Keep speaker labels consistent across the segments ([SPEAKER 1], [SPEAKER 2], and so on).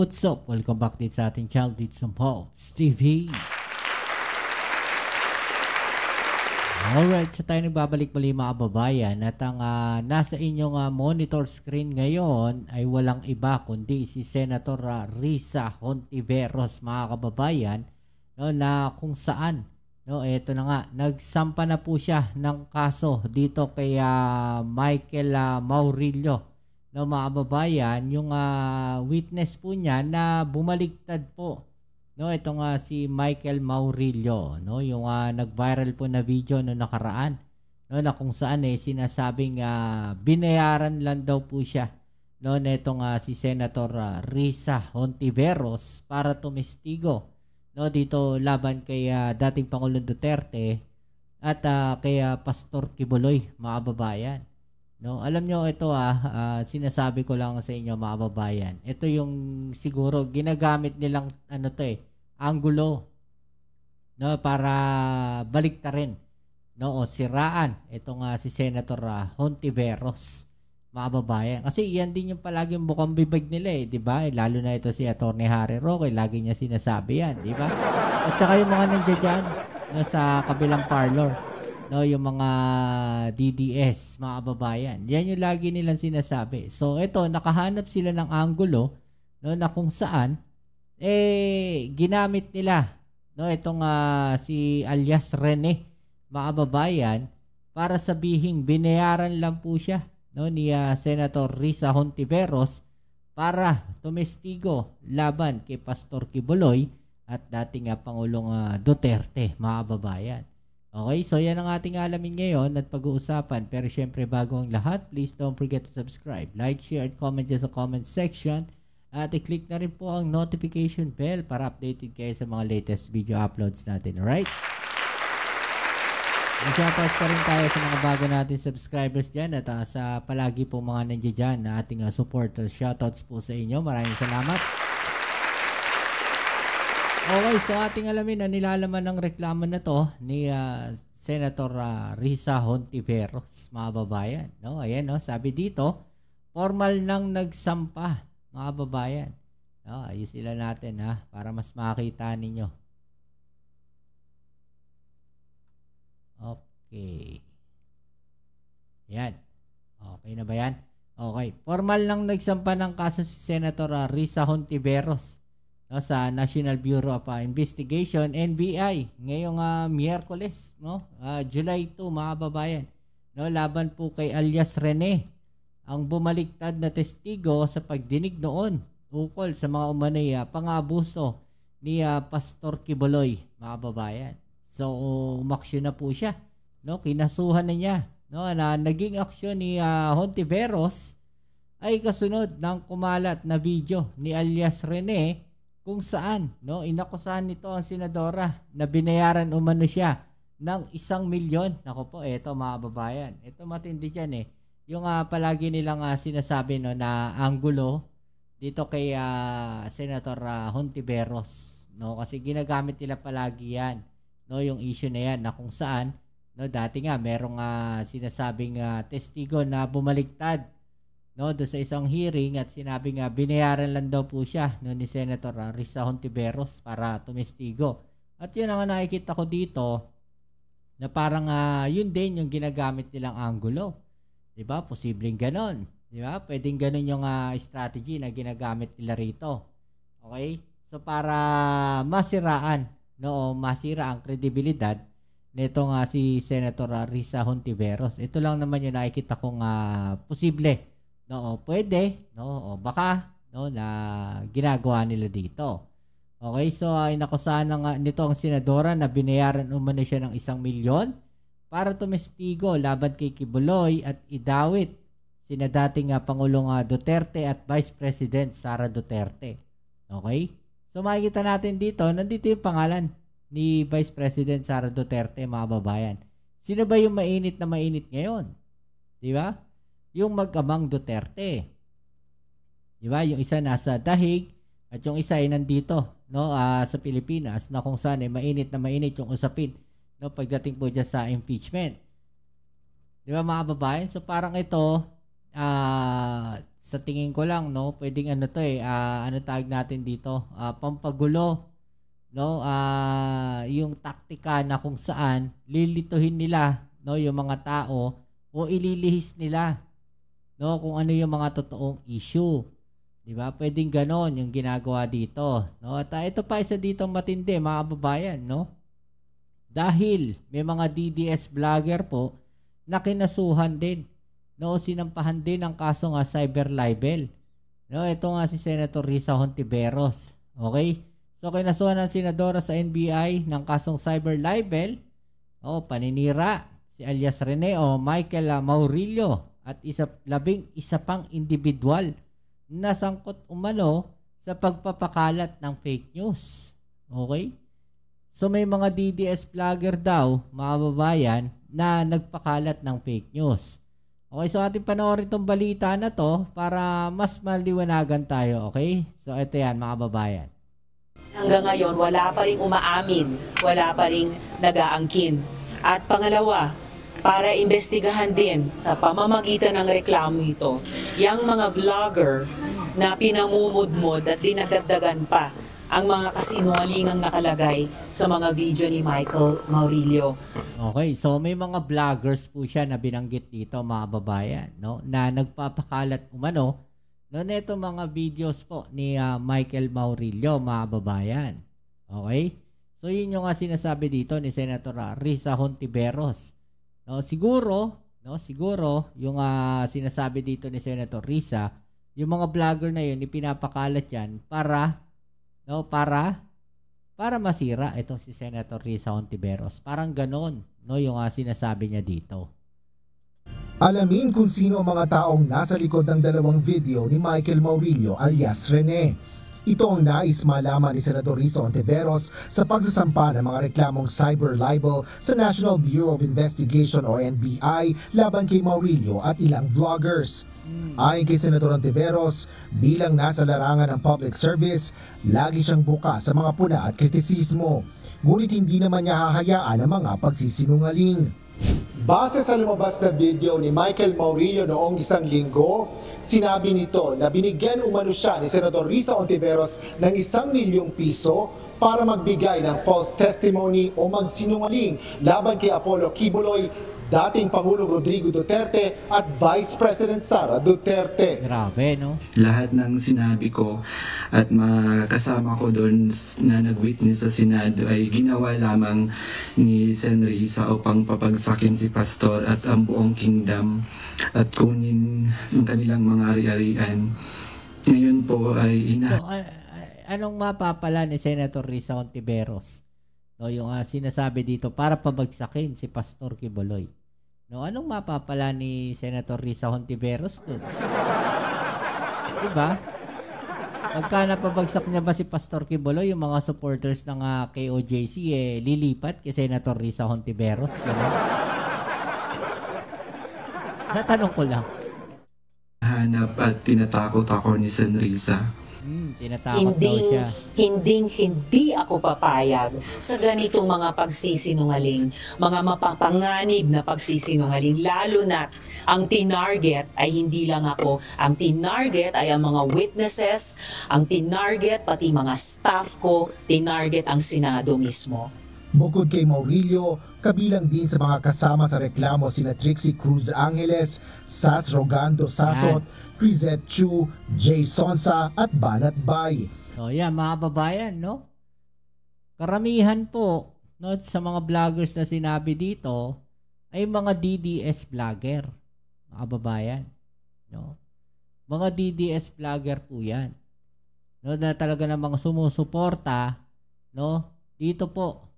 [SPEAKER 1] what's up? Welcome back din sa ating channel dito sa Pops TV. Alright, so tayo nagbabalik muli mga kababayan at ang nasa inyong monitor screen ngayon ay walang iba kundi si Senator Risa Hontiveros mga kababayan, no, na kung saan eto na nga, nagsampa na po siya ng kaso dito kay Michael Maurilio. No, mga kababayan, yung witness po niya na bumaligtad po. No, itong si Michael Maurilio, no, yung nag-viral po na video no nakaraan, no, na kung saan sinasabing binayaran lang daw po siya no nitong si Senator Risa Hontiveros para tumestigo no dito laban kay dating Pangulong Duterte at kay Pastor Kibuloy mga kababayan. No, alam nyo ito sinasabi ko lang sa inyo mga kababayan. Ito yung siguro ginagamit nilang anggulo no para baliktarin no o siraan itong si Senator Hontiveros mga kababayan. Kasi yan din yung palaging bukang bibig nila di ba? Lalo na ito si Attorney Harry Roque, lagi niya sinasabi yan, di ba? At saka yung mga nandiyan dyan no, sa kabilang parlor. No, yung mga DDS, mga kababayan. Yan yung lagi nilang sinasabi. So, ito, nakahanap sila ng anggulo no, na kung saan, ginamit nila no, itong si alias Rene, mga kababayan, para sabihing binayaran lang po siya no, ni Senator Risa Hontiveros para tumestigo laban kay Pastor Kibuloy at dating Pangulong Duterte, mga kababayan. Okay, so yan ang ating alamin ngayon at pag-uusapan. Pero syempre bago ang lahat, please don't forget to subscribe, like, share, at comment dyan sa comment section. At i-click na rin po ang notification bell para updated kayo sa mga latest video uploads natin. Alright? Shoutouts na rin tayo sa mga bago natin subscribers dyan at sa palagi po mga nandiyan dyan na ating supporters. Shoutouts po sa inyo. Maraming salamat. Okay, so ating alamin na nilalaman ng reklamo na to ni Senator Risa Hontiveros, mga babayan. No, ayan, no, sabi dito, formal nang nagsampa, mga babayan. No, ayos sila natin para mas makita ninyo. Okay. Yan. Okay na ba yan? Okay. Formal nang nagsampa ng kaso si Senator Risa Hontiveros no, sa National Bureau of Investigation, NBI, ngayong Miyerkules, no, July 2, mga babayan, no, laban po kay alias Rene, ang bumaligtad na testigo sa pagdinig noon ukol sa mga umanay pang-abuso ni Pastor Kibuloy, mga babayan. So umaksyon na po siya, no, kinasuhan na niya, no, na naging aksyon ni Hontiveros ay kasunod ng kumalat na video ni alias Rene kung saan no inakusahan nito ang senadora na binayaran umano siya ng 1 milyon. Nako po, eto mga babayan, ito matindi dyan yung palagi nilang sinasabi no na anggulo dito kay Senator Hontiveros, no, kasi ginagamit nila palagi yan, no, yung issue na yan na kung saan no dati nga merong sinasabing testigo na bumaligtad no do sa isang hearing at sinabi nga binayaran lang daw po siya no ni Senator Risa Hontiveros para tumestigo. At yun ang nakikita ko dito na parang yun din yung ginagamit nilang anggulo. 'Di ba? Posibleng ganon. 'Di ba? Pwedeng ganon yung strategy na ginagamit nila rito. Okay? So para masiraan no masira ang kredibilidad nitong si Senator Risa Hontiveros. Ito lang naman yung nakikita kong posible. No, pwede, no, o baka no na ginagawa nila dito. Okay, so inakusahan nito ang senadora na binayaran umano siya ng 1 milyon para tumestigo laban kay Kibuloy at idawit sina dating Pangulong Duterte at Vice President Sara Duterte. Okay? So makikita natin dito, nandito yung pangalan ni Vice President Sara Duterte, mga babayan. Sino ba yung mainit na mainit ngayon? Di ba? Yung mag-amang Duterte. Di ba? Yung isa nasa dahig at yung isa ay nandito no, sa Pilipinas na kung saan mainit na mainit yung usapin no, pagdating po dyan sa impeachment. Di ba mga babayan? So parang ito sa tingin ko lang, no, pwedeng ano to ano tawag natin dito, pampagulo, no, yung taktika na kung saan lilituhin nila, no, yung mga tao o ililihis nila, no, kung ano yung mga totoong issue. 'Di ba? Pwedeng ganon yung ginagawa dito, no? At ito pa isa dito matindi, mga kababayan, no? Dahil may mga DDS vlogger po na kinasuhan din, no, sinampahan din ng kaso nga cyber libel. No, ito nga si Senator Risa Hontiveros. Okay? So kinasuhan ng senadora sa NBI ng kasong cyber libel, paninira si alias Rene o Michael Maurilio at labing isa pang individual na sangkot umano sa pagpapakalat ng fake news. Okay? So may mga DDS vlogger daw, mga babayan, na nagpakalat ng fake news. Okay, so ating panoorin itong balita na to para mas maliwanagan tayo, okay? So ito yan, mga babayan.
[SPEAKER 2] Hanggang ngayon, wala pa rin umaamin, wala pa rin nag-aangkin. At pangalawa, para imbestigahan din sa pamamagitan ng reklamo ito, yung mga vlogger na pinamumudmod at dinadagdagan pa ang mga kasinungalingang nakalagay sa mga video ni Michael Maurilio.
[SPEAKER 1] Okay, so may mga vloggers po siya na binanggit dito, mga babayan, no, na nagpapakalat umano no, neto mga videos po ni Michael Maurilio, mga babayan. Okay? So yun yung sinasabi dito ni Senator Risa Hontiveros. No, siguro yung sinasabi dito ni Senator Risa, yung mga vlogger na yun ipinapakalat yan para masira itong si Senator Risa Hontiveros. Parang ganon, no, yung sinasabi niya dito.
[SPEAKER 3] Alamin kung sino ang mga taong nasa likod ng dalawang video ni Michael Maurilio alias Rene. Ito ang nais malaman ni Senator Risa Hontiveros sa pagsasampa ng mga reklamong cyber libel sa National Bureau of Investigation o NBI laban kay Maurilio at ilang vloggers. Ayon kay Senator Hontiveros, bilang nasa larangan ng public service, lagi siyang bukas sa mga puna at kritisismo. Ngunit hindi naman niya hahayaan ang mga pagsisinungaling. Base sa lumabas na video ni Michael Maurilio noong isang linggo, sinabi nito na binigyan umano siya ni Senator Risa Hontiveros ng 1 milyong piso para magbigay ng false testimony o magsinungaling laban kay Apollo Kibuloy, dating Pangulong Rodrigo Duterte at Vice President Sara Duterte.
[SPEAKER 1] Grabe, no?
[SPEAKER 4] Lahat ng sinabi ko at kasama ko doon na nag-witness sa Senado ay ginawa lamang ni Sen. Risa upang papagsakin si Pastor at ang buong kingdom at kunin ang kanilang mga ari-arian. Ngayon po ay
[SPEAKER 1] So, anong mapapala ni Senator Risa Hontiveros? No, yung sinasabi dito para pabagsakin si Pastor Kibuloy. No, anong mapapala ni Senator Risa Hontiveros doon? Diba? Pagka napabagsak niya ba si Pastor Kibuloy, yung mga supporters ng KOJC lilipat kay Senator Risa Hontiveros? Ganun? Natanong ko lang.
[SPEAKER 4] hanap at tinatakot ako ni Sen. Risa.
[SPEAKER 1] Tinatakot daw siya.
[SPEAKER 2] Hindi ako papayag sa ganitong mga pagsisinungaling, mga mapapanganib na pagsisinungaling, lalo na ang tinarget ay hindi lang ako, ang tinarget ay ang mga witnesses, ang tinarget pati mga staff ko, tinarget ang Senado mismo.
[SPEAKER 3] Bukod kay Maurilio, kabilang din sa mga kasama sa reklamo sina Trixie Cruz Angeles, Sas Rogando Sasot, Crisette Chu, Jay Sonsa at Banat Bay.
[SPEAKER 1] So yan, mga babayan, no? Karamihan po, no, sa mga vloggers na sinabi dito ay mga DDS vlogger, mga babayan, no? Mga DDS vlogger po yan. No, na talaga namang sumusuporta, no, dito po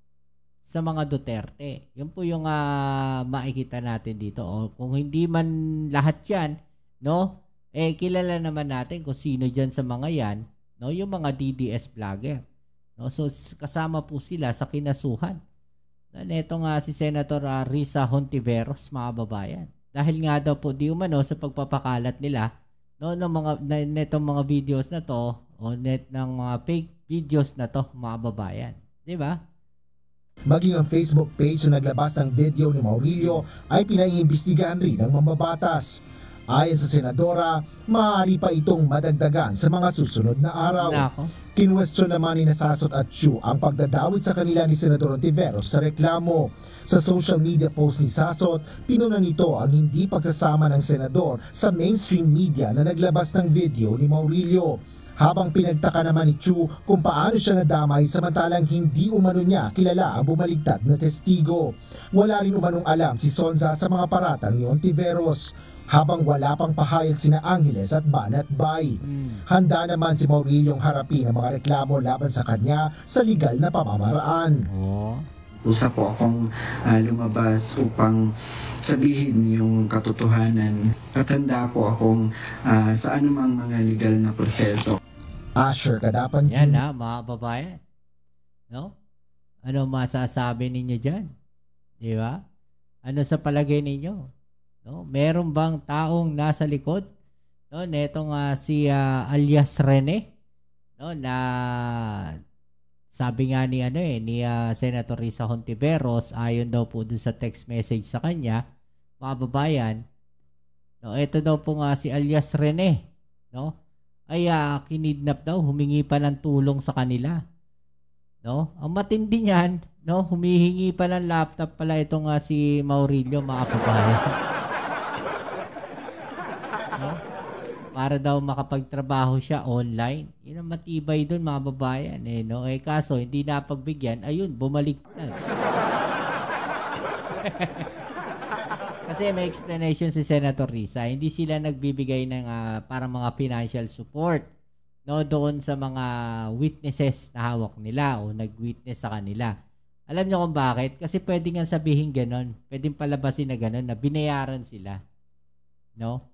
[SPEAKER 1] sa mga Duterte. Yun po yung makikita natin dito. O kung hindi man lahat yan, no, kilala naman natin kung sino dyan sa mga yan, no, yung mga DDS vlogger. No, so kasama po sila sa kinasuhan. Ito nga si Senator Risa Hontiveros, mga babayan. Dahil nga daw po di umano sa pagpapakalat nila, no, ng mga netong mga videos na to o ng mga fake videos na to, mga babayan. 'Di ba?
[SPEAKER 3] Maging ang Facebook page na naglabas ng video ni Maurilio ay pinaiimbestigahan rin ng mambabatas. Ayon sa senadora, maaari pa itong madagdagan sa mga susunod na araw.
[SPEAKER 1] Nako.
[SPEAKER 3] Kinwestiyon naman ni Sasot at Chu ang pagdadawit sa kanila ni Senador Ontiveros sa reklamo. Sa social media post ni Sasot, pinuna nito ang hindi pagsasama ng senador sa mainstream media na naglabas ng video ni Maurilio. Habang pinagtaka naman ni Chu kung paano siya nadamay samantalang hindi umano niya kilala ang bumaligtad na testigo. Wala rin umanong alam si Sonza sa mga paratang ni Ontiveros. Habang wala pang pahayag sina Angeles at Banat Bay. Handa naman si Maurilio harapin ang mga reklamo laban sa kanya sa legal na pamamaraan.
[SPEAKER 4] Usa po akong lumabas upang sabihin yung katotohanan. Tatanda po akong sa anumang mga legal na proseso.
[SPEAKER 3] Asher Kadapan
[SPEAKER 1] Yan
[SPEAKER 3] Jr.
[SPEAKER 1] na, mga babayan. No? Ano masasabi ninyo dyan? Di ba? Ano sa palagay ninyo? No? Meron bang taong nasa likod? No, netong si alias Rene, no, na sabi nga ni Senator Risa Hontiveros, ayon daw po dun sa text message sa kanya, mga babayan, no, ito daw po nga si alias Rene, no, ay kinidnap daw, humingi pa ng tulong sa kanila. No? Ang matindi niyan, no, humihingi pa ng laptop pala itong si Maurilio, mga babayan. No? Para daw makapagtrabaho siya online. Yun ang matibay doon, mga babayan. No? Kaso, hindi napagbigyan. Ayun, bumalik na. Kasi may explanation si Senator Risa. Hindi sila nagbibigay ng parang mga financial support, no, doon sa mga witnesses na hawak nila o nag-witness sa kanila. Alam niyo kung bakit? Kasi pwede nga sabihin ganon. Pwedeng palabasin na ganon na binayaran sila. No?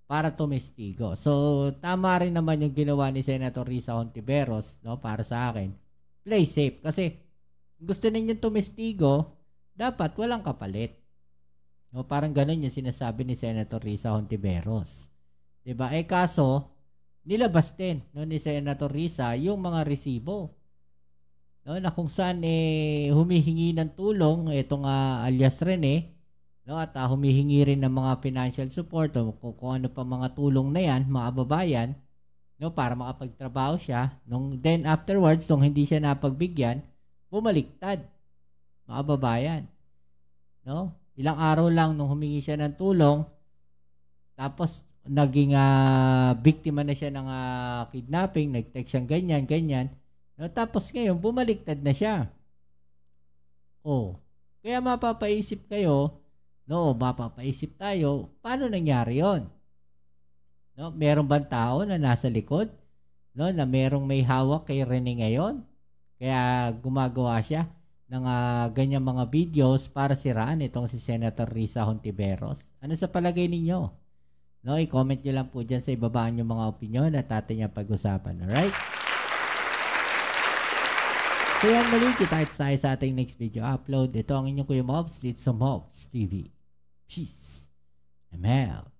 [SPEAKER 1] Para tumestigo. So, tama rin naman yung ginawa ni Senator Risa Hontiveros, no, para sa akin. Play safe. Kasi gusto ninyong tumestigo, dapat walang kapalit. No, parang ganon yung sinasabi ni Senator Risa Hontiveros. Diba? Kaso, nilabas din, no, ni Senator Risa yung mga resibo. No, na kung saan humihingi ng tulong itong alias Rene, no, at humihingi rin ng mga financial support o kung ano pa mga tulong na yan, mga babayan, no, para makapagtrabaho siya. Then afterwards, nung hindi siya napagbigyan, bumaliktad, mga babayan. No? Ilang araw lang nung humingi siya ng tulong, tapos naging biktima na siya ng kidnapping, nag-text siyang ganyan. No? Tapos ngayon, bumaliktad na siya. Kaya mapapaisip kayo, no, mapapaisip tayo, paano nangyari yon? No, meron bang tao na nasa likod? No, na merong may hawak kay Rene ngayon? Kaya gumagawa siya ng ganyang mga videos para siraan itong si Senator Risa Hontiveros. Ano sa palagay ninyo? No, i-comment nyo lang po dyan sa ibabaan yung mga opinion at atin yung pag-usapan. Alright? So yan, muli kita tayo sa ating next video upload. Ito ang inyong Kuya Mobs dito sa Mobs TV. Peace. I'm out.